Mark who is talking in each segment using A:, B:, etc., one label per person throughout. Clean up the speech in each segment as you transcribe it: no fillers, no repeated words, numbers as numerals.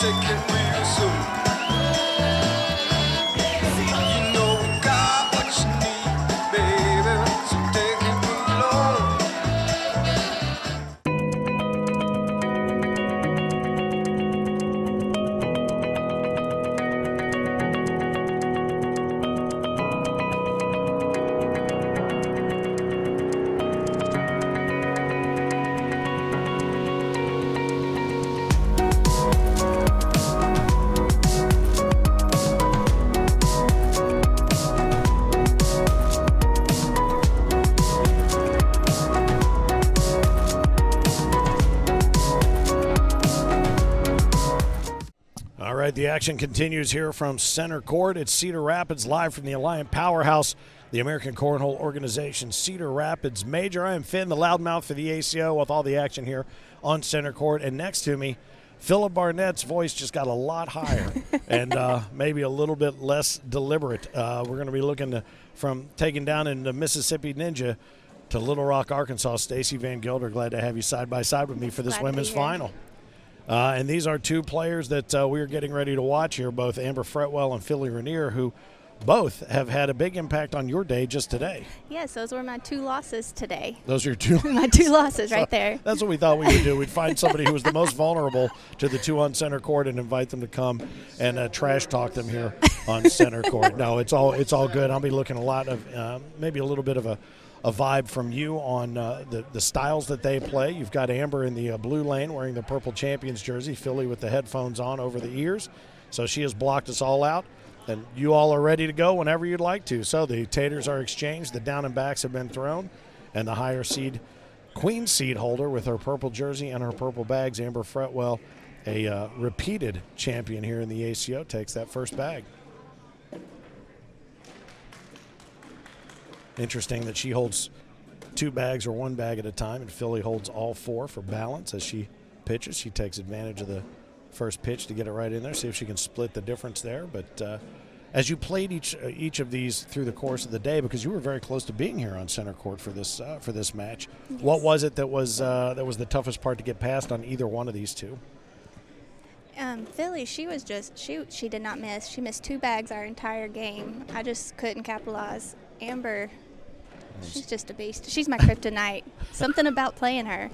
A: take it real soon. You know we got what you need, baby, so take it along.
B: All right, the action continues here from center court at Cedar Rapids, live from the Alliant Powerhouse, the American Cornhole Organization, Cedar Rapids Major. I am Finn, the loudmouth for the ACO, with all the action here on center court. And next to me, Philip Barnett's voice just got a lot higher and maybe a little bit less deliberate. We're going to be looking from taking down in the Mississippi Ninja to Little Rock, Arkansas. Stacey Van Gilder, glad to have you side by side with me for this women's final. And these are two players that we're getting ready to watch here, both Amber Fretwell and Philly Riner, who both have had a big impact on your day just today.
C: Yes, those were my 2 losses today.
B: Those are your two.
C: My 2 losses right there.
B: That's what we thought we would do. We'd find somebody who was the most vulnerable to the 2 on center court and invite them to come and trash talk them here on center court. No, it's all good. I'll be looking a lot of maybe a little bit of a vibe from you on the styles that they play. You've got Amber in the blue lane wearing the purple champions jersey, Philly with the headphones on over the ears. So she has blocked us all out, and you all are ready to go whenever you'd like to. So the taters are exchanged, the down and backs have been thrown, and the higher seed, queen seed holder with her purple jersey and her purple bags, Amber Fretwell, a repeated champion here in the ACO, takes that first bag. Interesting that she holds 2 bags or 1 bag at a time, and Philly holds all 4 for balance as she pitches. She takes advantage of the first pitch to get it right in there, see if she can split the difference there. But as you played each of these through the course of the day, because you were very close to being here on center court for this match, yes. What was it that was the toughest part to get past on either one of these two?
C: Philly, she was just she did not miss. She missed 2 bags our entire game. I just couldn't capitalize. Amber, she's just a beast. She's my kryptonite. Something about playing her.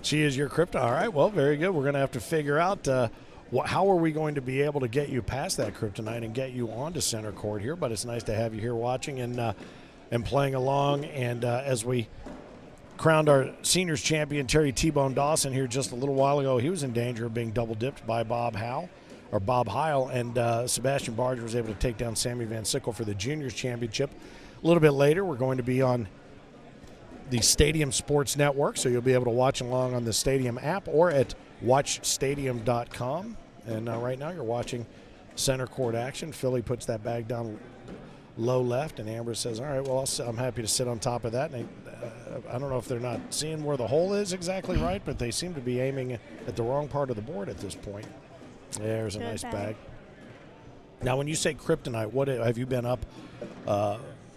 B: She is your kryptonite. All right, well, very good. We're going to have to figure out how are we going to be able to get you past that kryptonite and get you onto center court here. But it's nice to have you here watching and playing along. And as we crowned our seniors champion, Terry T-Bone Dawson, here just a little while ago, he was in danger of being double dipped by Bob Heil, and Sebastian Barger was able to take down Sammy Van Sickle for the juniors championship. A little bit later, we're going to be on the Stadium Sports Network, so you'll be able to watch along on the Stadium app or at watchstadium.com. And right now you're watching center court action. Philly puts that bag down low left, and Amber says, all right, well, I'm happy to sit on top of that. And I don't know if they're not seeing where the hole is exactly right, but they seem to be aiming at the wrong part of the board at this point. There's a nice bag. Now, when you say kryptonite, what have you been up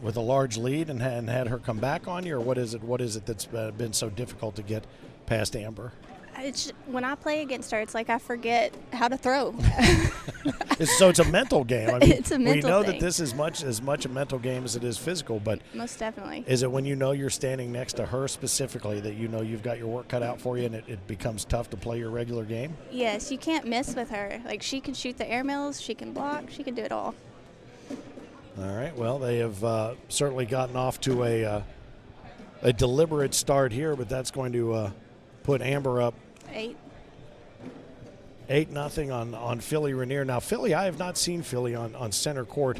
B: with a large lead and had her come back on you, or what is it that's been so difficult to get past Amber?
C: When I play against her, it's like I forget how to throw.
B: So it's a mental game. I mean,
C: it's a mental
B: we know
C: thing.
B: that this is as much a mental game as it is physical, but
C: most definitely.
B: Is it when you know you're standing next to her specifically that you know you've got your work cut out for you and it becomes tough to play your regular game?
C: Yes, you can't miss with her. Like, she can shoot the air mills, she can block, she can do it all.
B: All right, well, they have certainly gotten off to a deliberate start here, but that's going to put Amber up 8-0 on Philly Riner. Now, Philly, I have not seen Philly on center court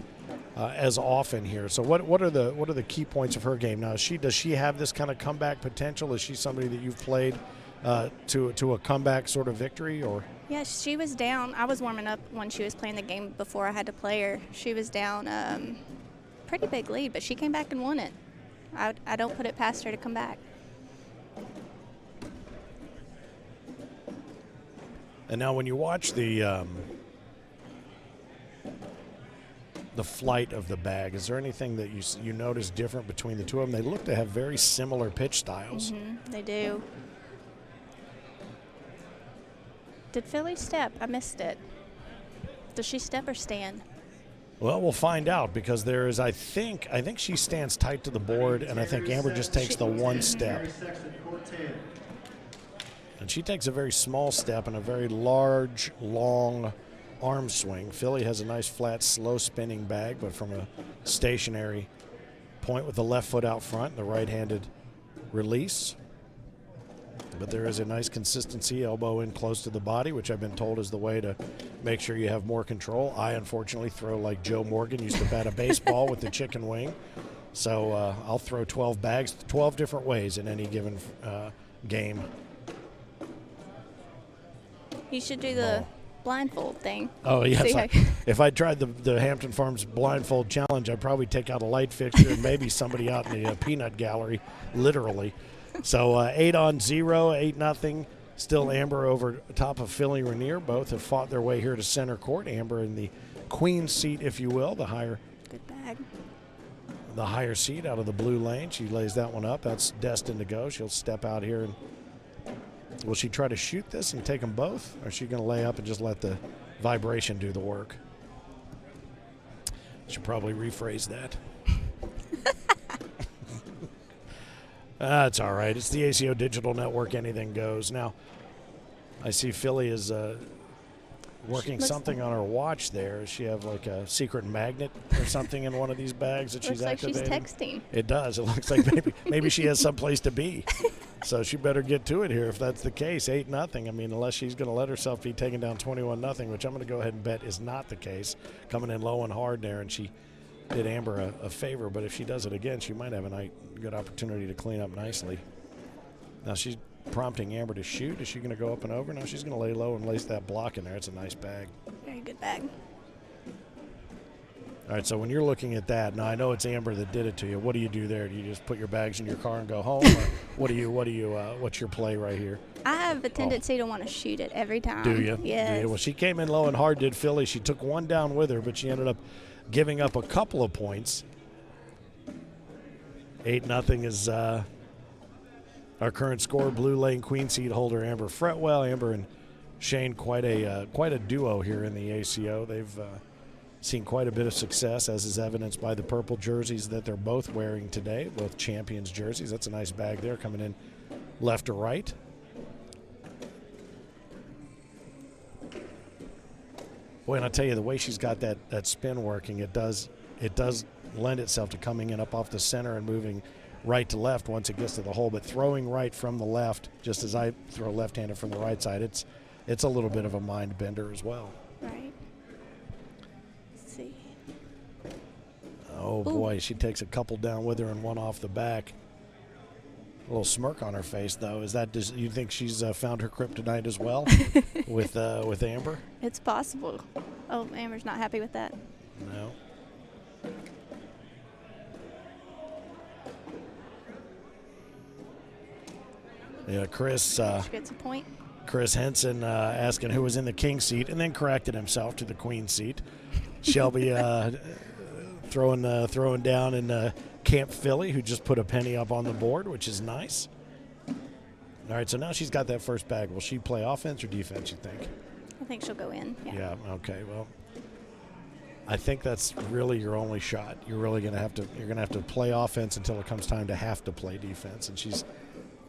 B: as often here. So what are the key points of her game now? Does she have this kind of comeback potential? Is she somebody that you've played to a comeback sort of victory, or?
C: Yeah, she was down. I was warming up when she was playing the game before I had to play her. She was down pretty big lead, but she came back and won it. I don't put it past her to come back.
B: And now when you watch the flight of the bag, is there anything that you notice different between the two of them? They look to have very similar pitch styles.
C: Mm-hmm, they do. Did Philly step? I missed it. Does she step or stand?
B: Well, we'll find out because there is, I think she stands tight to the board, and I think Amber just takes the one step. And she takes a very small step and a very large, long arm swing. Philly has a nice, flat, slow spinning bag, but from a stationary point with the left foot out front and the right-handed release. But there is a nice consistency, elbow in close to the body, which I've been told is the way to make sure you have more control. I, unfortunately, throw like Joe Morgan used to bat a baseball with the chicken wing. So I'll throw 12 bags, 12 different ways in any given game.
C: You should do the blindfold thing.
B: Oh, yes.
C: See
B: If I tried the Hampton Farms blindfold challenge, I'd probably take out a light fixture and maybe somebody out in the peanut gallery, literally. So 8-0, 8-0. Still Amber over top of Philly Riner. Both have fought their way here to center court. Amber in the queen seat, if you will, the higher seat out of the blue lane. She lays that one up. That's destined to go. She'll step out here. And will she try to shoot this and take them both? Or is she going to lay up and just let the vibration do the work? Should probably rephrase that. That's all right. It's the ACO Digital Network. Anything goes. Now, I see Philly is working something on her watch there. Does she have like a secret magnet or something in one of these bags that she's activating?
C: Looks like she's texting.
B: It does. It looks like maybe she has someplace to be. So she better get to it here if that's the case. 8-0. I mean, unless she's going to let herself be taken down 21-0, which I'm going to go ahead and bet is not the case. Coming in low and hard there, and she did Amber a favor, but if she does it again, she might have a good opportunity to clean up nicely. Now she's prompting Amber to shoot. Is she going to go up and over? No, she's going to lay low and lace that block in there. It's a nice bag.
C: Very good bag.
B: All right, so when you're looking at that, now I know it's Amber that did it to you. What do you do there? Do you just put your bags in your car and go home? Or what's your play right here?
C: I have a tendency to want to shoot it every time.
B: Do you?
C: Yes.
B: Do you? Well, she came in low and hard, did Philly. She took one down with her, but she ended up giving up a couple of points. 8-0 is our current score. Blue lane queen seat holder Amber Fretwell. Amber and Shane, quite a duo here in the ACO. They've seen quite a bit of success, as is evidenced by the purple jerseys that they're both wearing today, both champions jerseys. That's a nice bag there, coming in left to right. Boy, and I'll tell you, the way she's got that spin working, it does lend itself to coming in up off the center and moving right to left once it gets to the hole. But throwing right from the left, just as I throw left-handed from the right side, it's a little bit of a mind bender as well.
C: Right. Let's see.
B: Oh,
C: Ooh.
B: boy, she takes a couple down with her and one off the back. A little smirk on her face, though. You think she's found her kryptonite as well with Amber?
C: It's possible. Oh, Amber's not happy with that.
B: No. Yeah, Chris.
C: She gets a point.
B: Chris Henson asking who was in the king seat, and then corrected himself to the queen seat. Shelby throwing down in Camp Philly, who just put a penny up on the board, which is nice. All right, so now she's got that first bag. Will she play offense or defense, you think?
C: I think she'll go in.
B: Yeah, okay. Well, I think that's really your only shot. You're really going to have to play offense until it comes time to have to play defense, and she's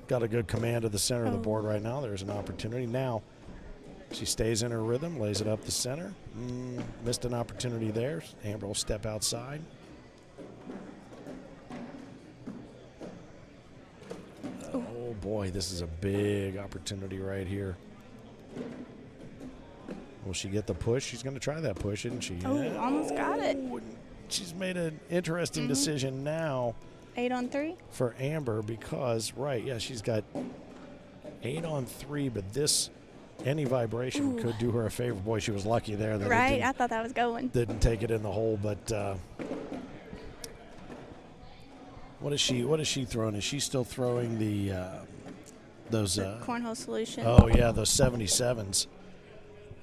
B: got a good command of the center of the board right now. There's an opportunity. Now she stays in her rhythm, lays it up the center. Missed an opportunity there. Amber will step outside. Oh, boy, this is a big opportunity right here. Will she get the push? She's going to try that push, isn't she?
C: Oh, almost got it.
B: She's made an interesting decision now.
C: 8 on 3?
B: For Amber because, she's got 8 on 3, but any vibration could do her a favor. Boy, she was lucky there. That
C: right, I thought that was going.
B: Didn't take it in the hole, but what is she throwing? Is she still throwing those
C: Cornhole solution?
B: Oh, yeah, those 77s.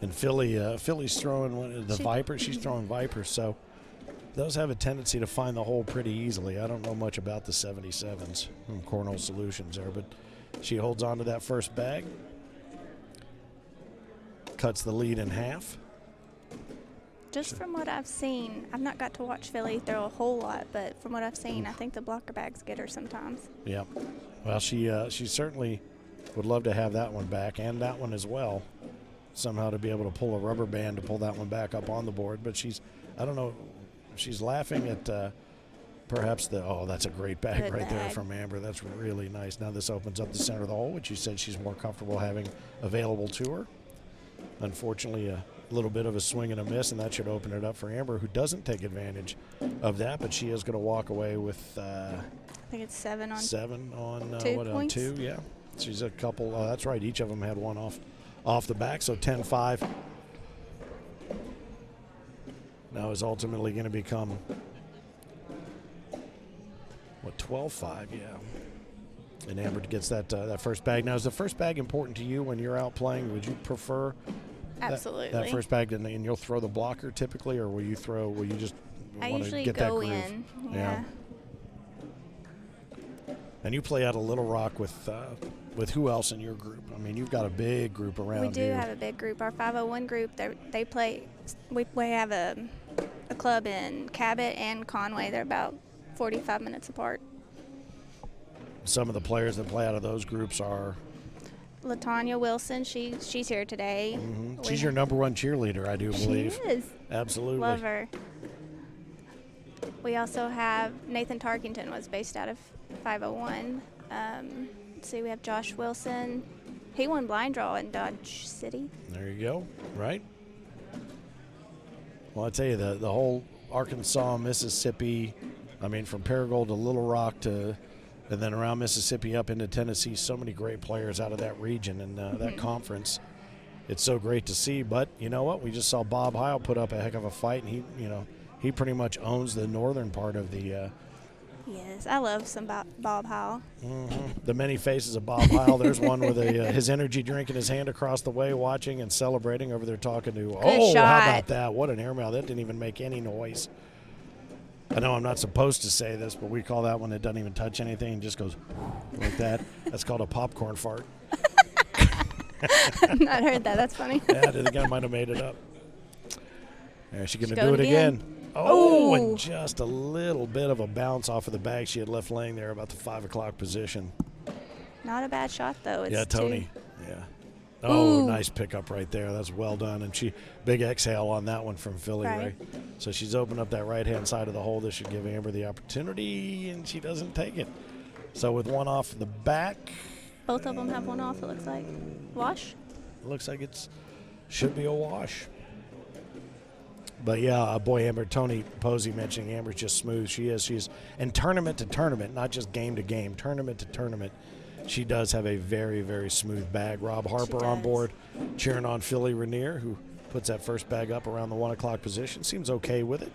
B: And Philly's throwing the Vipers. She's throwing Vipers, so those have a tendency to find the hole pretty easily. I don't know much about the 77s from Cornhole Solutions there, but she holds on to that first bag. cuts the lead in half.
C: Just from what I've seen, I've not got to watch Philly throw a whole lot, but from what I've seen, I think the blocker bags get her sometimes.
B: Yeah. Well, she certainly would love to have that one back and that one as well, somehow to be able to pull a rubber band to pull that one back up on the board. But I don't know, she's laughing at perhaps that's a great bag
C: Good
B: right there
C: bag.
B: from Amber. That's really nice. Now this opens up the center of the hole, which you said she's more comfortable having available to her. Unfortunately, a little bit of a swing and a miss, and that should open it up for Amber, who doesn't take advantage of that, but she is going to walk away with
C: I think it's 7 on
B: 7 on
C: 2
B: on
C: points.
B: 2, yeah. She's a couple, that's right, each of them had one off the back, so 10-5. Now is ultimately going to become, 12-5, yeah. And Amber gets that first bag. Now, is the first bag important to you when you're out playing? Would you prefer
C: Absolutely.
B: that first bag, and you'll throw the blocker typically, or will you just
C: I
B: want to
C: usually
B: get that
C: go
B: groove?
C: in. Yeah.
B: And you play out of Little Rock with who else in your group? I mean, you've got a big group around
C: We
B: you.
C: do have a big group. Our 501 group, they play. We have a club in Cabot and Conway. They're about 45 minutes apart.
B: Some of the players that play out of those groups are.
C: LaTanya Wilson, she's here today.
B: Mm-hmm. She's your number one cheerleader, I do believe.
C: She is.
B: Absolutely.
C: Love her. We also have Nathan Tarkington was based out of 501. Let's see, we have Josh Wilson. He won blind draw in Dodge City.
B: There you go. Right. Well, I tell you, the whole Arkansas, Mississippi, I mean, from Paragould to Little Rock and then around Mississippi up into Tennessee, so many great players out of that region and that conference. It's so great to see. But you know what? We just saw Bob Heil put up a heck of a fight, and he pretty much owns the northern part of the.
C: Yes, I love some Bob Heil.
B: Mm-hmm. The many faces of Bob Heil. There's one with his energy drink in his hand across the way, watching and celebrating over there, talking to.
C: Good shot.
B: How about that? What an airmail! That didn't even make any noise. I know I'm not supposed to say this, but we call that one that doesn't even touch anything and just goes like that. That's called a popcorn fart.
C: I've not heard that. That's funny.
B: Yeah, the guy might have made it up. There, she's going to
C: She's
B: do it
C: going
B: again.
C: Oh.
B: And just a little bit of a bounce off of the bag she had left laying there about the 5 o'clock position.
C: Not a bad shot, though. It's
B: Tony.
C: two.
B: Yeah. Oh,
C: Ooh.
B: nice pickup right there. That's well done. And big exhale on that one from Philly, right? So she's opened up that right-hand side of the hole. This should give Amber the opportunity, and she doesn't take it. So with one off the back.
C: Both of them have one off, it looks like. Wash?
B: It looks like should be a wash. But yeah, boy, Amber, Tony Posey mentioning Amber's just smooth. She is. She's and tournament to tournament, not just game to game, tournament to tournament. She does have a very, very smooth bag. Rob Harper on board, cheering on Philly Riner, who puts that first bag up around the 1 o'clock position. Seems okay with it.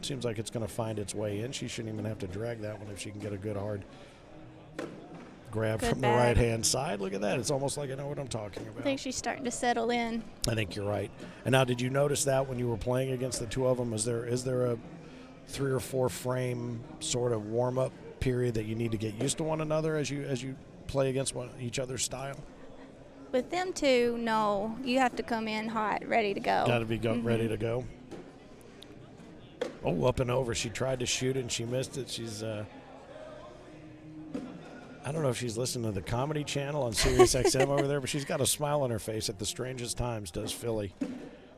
B: Seems like it's going to find its way in. She shouldn't even have to drag that one if she can get a good hard grab from the right-hand side. Look at that. It's almost like I know what I'm talking about.
C: I think she's starting to settle in.
B: I think you're right. And now, did you notice that when you were playing against the two of them? Is there a 3 or 4 frame sort of warm-up period that you need to get used to one another as you play against each other's style?
C: With them two, no. You have to come in hot, ready to go.
B: Got to be ready to go. Oh, up and over. She tried to shoot it and she missed it. She's I don't know if she's listening to the Comedy Channel on Sirius XM over there, but she's got a smile on her face at the strangest times, does Philly.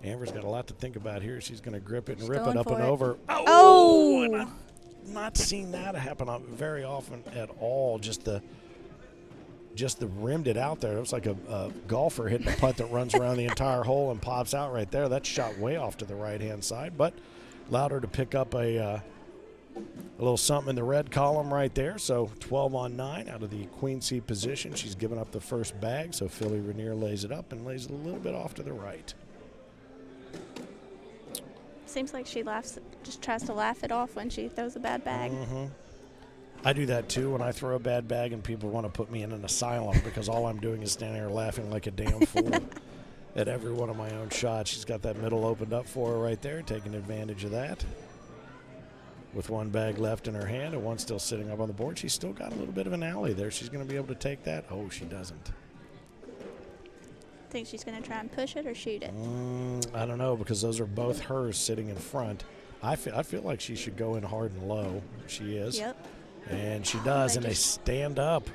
B: Amber's got a lot to think about here. She's going to grip it and rip it up and over.
C: Oh!
B: And I've not seen that happen very often at all. Just the rimmed it out there. It was like a golfer hitting a putt that runs around the entire hole and pops out right there. That shot way off to the right-hand side, but allowed her to pick up a little something in the red column right there. So 12 on 9 out of the queen seat position. She's given up the first bag, so Philly Riner lays it up and lays it a little bit off to the right.
C: Seems like she just tries to laugh it off when she throws a bad bag.
B: Mm-hmm. I do that too when I throw a bad bag and people want to put me in an asylum because all I'm doing is standing there laughing like a damn fool at every one of my own shots. She's got that middle opened up for her right there, taking advantage of that. With one bag left in her hand and one still sitting up on the board. She's still got a little bit of an alley there. She's going to be able to take that. Oh, she doesn't.
C: Think she's going to try and push it or shoot it?
B: I don't know, because those are both hers sitting in front. I feel like she should go in hard and low. She is.
C: Yep.
B: And she does, and they stand up.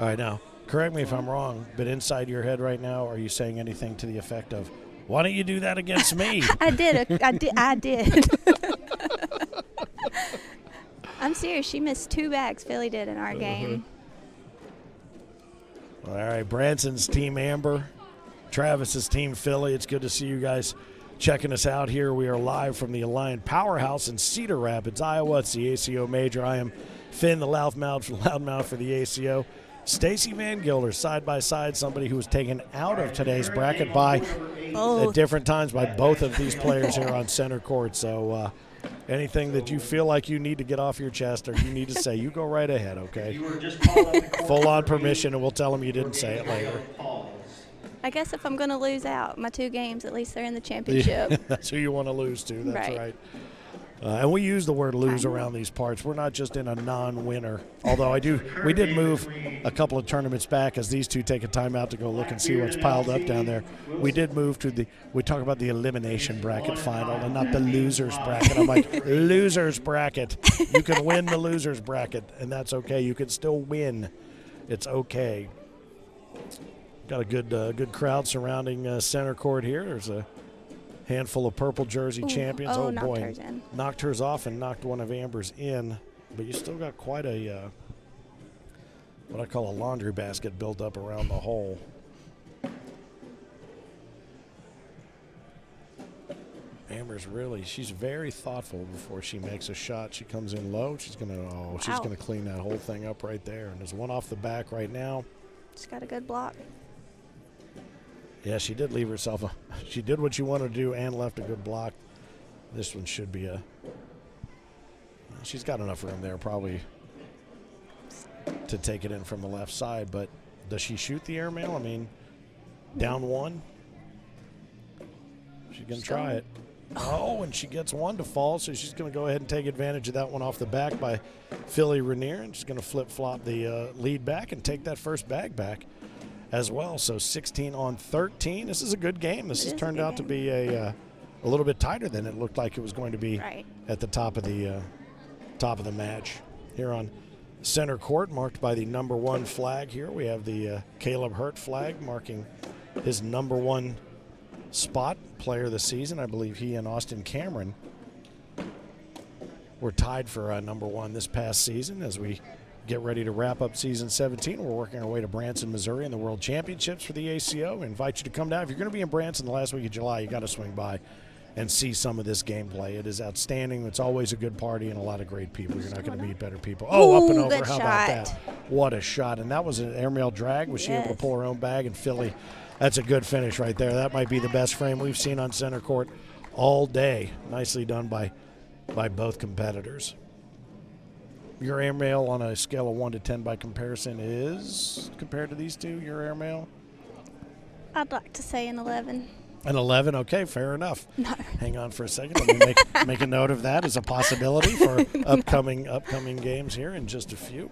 B: All right, now, correct me if I'm wrong, but inside your head right now, are you saying anything to the effect of, why don't you do that against me?
C: I did. I'm serious. She missed 2 bags. Philly did in our game.
B: All right, Branson's Team Amber, Travis's Team Philly. It's good to see you guys checking us out here. We are live from the Alliant Powerhouse in Cedar Rapids, Iowa. It's the ACO Major. I am Finn, the loudmouth for the ACO. Stacy Van Gilder, side by side, somebody who was taken out of today's bracket at different times by both of these players here on center court. So anything that you feel like you need to get off your chest or you need to say, you go right ahead, okay? Full on permission, and we'll tell them you didn't say it later.
C: I guess if I'm going to lose out my 2 games, at least they're in the championship.
B: That's who you want to lose to. That's right. And we use the word lose around these parts. We're not just in a non-winner. Although we did move a couple of tournaments back as these two take a timeout to go look and see what's piled up down there. We did move to we talk about the elimination bracket final and not the losers bracket. I'm like, losers bracket. You can win the losers bracket, and that's okay. You can still win. It's okay. Got a good crowd surrounding center court here. There's a handful of purple jersey champions. Oh boy, hers knocked hers off and knocked one of Amber's in. But you still got quite a what I call a laundry basket built up around the hole. Amber's she's very thoughtful before she makes a shot. She comes in low. She's gonna clean that whole thing up right there. And there's one off the back right now.
C: She's got a good block.
B: Yeah, she did leave herself she did what she wanted to do and left a good block. This one should be she's got enough room there probably to take it in from the left side, but does she shoot the airmail? I mean, down 1. She's going to try it. Oh, and she gets 1 to fall, so she's going to go ahead and take advantage of that one off the back by Philly Riner, and she's going to flip-flop the lead back and take that first bag back as well. So 16 on 13. This is a good game. This has turned out to be a little bit tighter than it looked like it was going to be at the top of the match. Here on center court, marked by the number 1 flag here, we have the Caleb Hurt flag marking his number 1 spot, player of the season. I believe he and Austin Cameron were tied for number 1 this past season. As we get ready to wrap up season 17, we're working our way to Branson, Missouri in the World Championships for the ACO. We invite you to come down. If you're going to be in Branson the last week of July, you got to swing by and see some of this gameplay. It is outstanding. It's always a good party and a lot of great people. You're not going to meet better people. Oh, up and over. How about that? What a shot. And that was an airmail drag. Was she able to pull her own bag? And Philly, that's a good finish right there. That might be the best frame we've seen on center court all day. Nicely done by both competitors. Your airmail on a scale of 1 to 10 by comparison is, compared to these two, your airmail?
C: I'd like to say an 11.
B: An 11? Okay, fair enough.
C: No.
B: Hang on for a second. Let me make a note of that as a possibility for upcoming games here in just a few.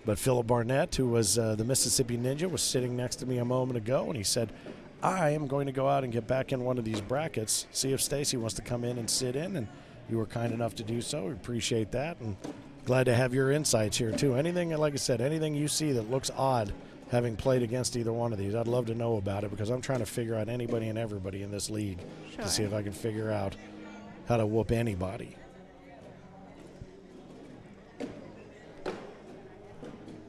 B: But Philip Barnett, who was the Mississippi Ninja, was sitting next to me a moment ago, and he said, I am going to go out and get back in one of these brackets, see if Stacy wants to come in and sit in, and you were kind enough to do so. We appreciate that, and glad to have your insights here, too. Anything, like I said, anything you see that looks odd having played against either one of these, I'd love to know about it, because I'm trying to figure out anybody and everybody in this league to see if I can figure out how to whoop anybody.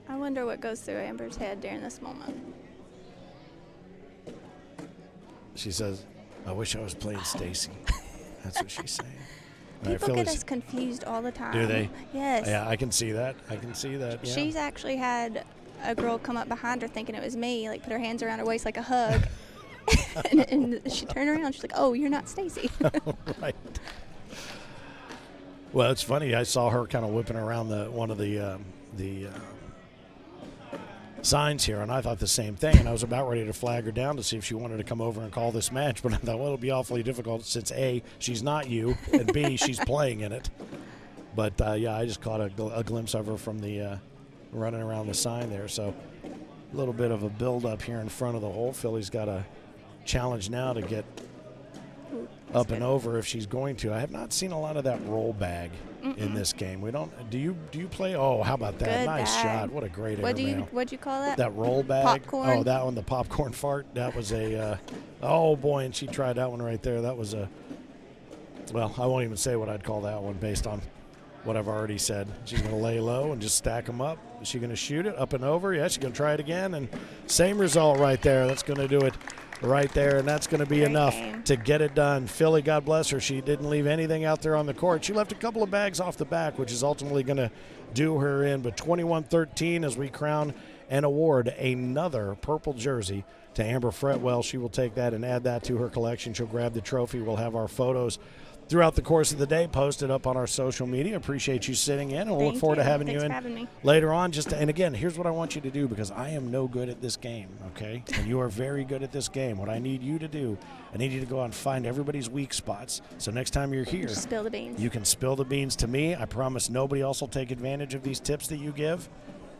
C: I wonder what goes through Amber's head during this moment.
B: She says, I wish I was playing Stacy. That's what she's saying.
C: People get us confused all the time.
B: Do they?
C: Yes.
B: Yeah, I can see that. Yeah.
C: She's actually had a girl come up behind her thinking it was me, like put her hands around her waist like a hug. and she turned around. She's like, oh, you're not Stacy.
B: Right. Well, it's funny. I saw her kind of whipping around one of the signs here, and I thought the same thing, and I was about ready to flag her down to see if she wanted to come over and call this match, but I thought, well, it'll be awfully difficult since A, she's not you, and B, she's playing in it. But, yeah, I just caught a glimpse of her from the running around the sign there. So a little bit of a build-up here in front of the hole. Philly's got a challenge now to get up and over if she's going to. I have not seen a lot of that roll bag in this game. We don't. Do you play? Oh, how about that?
C: Good
B: Nice
C: bag.
B: shot. What a great airmail.
C: What'd you call that?
B: That roll bag.
C: Popcorn.
B: Oh, that one, the popcorn fart. That was a. Oh boy, and she tried that one right there. That was a. Well, I won't even say what I'd call that one based on what I've already said. She's going to lay low and just stack them up. Is she going to shoot it up and over? Yeah, she's going to try it again, and same result right there. That's going to do it right there, and that's going to be
C: Great
B: enough
C: game.
B: to get it done. Philly, God bless her, she didn't leave anything out there on the court. She left a couple of bags off the back, which is ultimately going to do her in. But 21-13 as we crown and award another purple jersey to Amber Fretwell. She will take that and add that to her collection. She'll grab the trophy. We'll have our photos throughout the course of the day posted up on our social media. Appreciate you sitting in, and we'll look forward to having
C: Thanks
B: you
C: for
B: in
C: having me.
B: later on. And again, here's what I want you to do, because I am no good at this game, okay? And you are very good at this game. What I need you to do, I need you to go out and find everybody's weak spots. So next time you're here,
C: Just spill the beans.
B: you can spill the beans to me. I promise nobody else will take advantage of these tips that you give,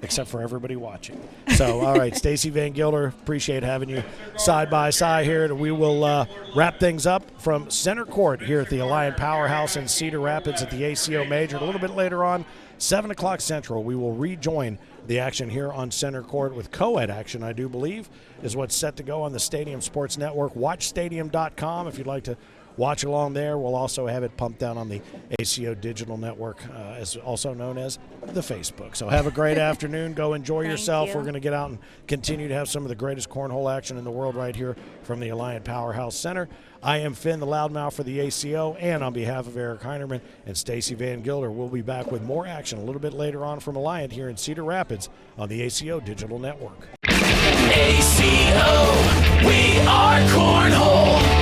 B: except for everybody watching. So, all right, Stacy Van Gilder, appreciate having you side by side here. We will wrap things up from center court here at the Alliant Powerhouse in Cedar Rapids at the ACO Major. A little bit later on, 7 o'clock Central, we will rejoin the action here on center court with co-ed action, I do believe, is what's set to go on the Stadium Sports Network. WatchStadium.com if you'd like to watch along there. We'll also have it pumped down on the ACO Digital Network, as also known as the Facebook. So have a great afternoon. Go enjoy
C: Thank
B: yourself.
C: you.
B: We're going to get out and continue to have some of the greatest cornhole action in the world right here from the Alliant Powerhouse Center. I am Finn, the loudmouth for the ACO, and on behalf of Eric Heinerman and Stacy Van Gilder, we'll be back with more action a little bit later on from Alliant here in Cedar Rapids on the ACO Digital Network.
D: ACO, we are Cornhole.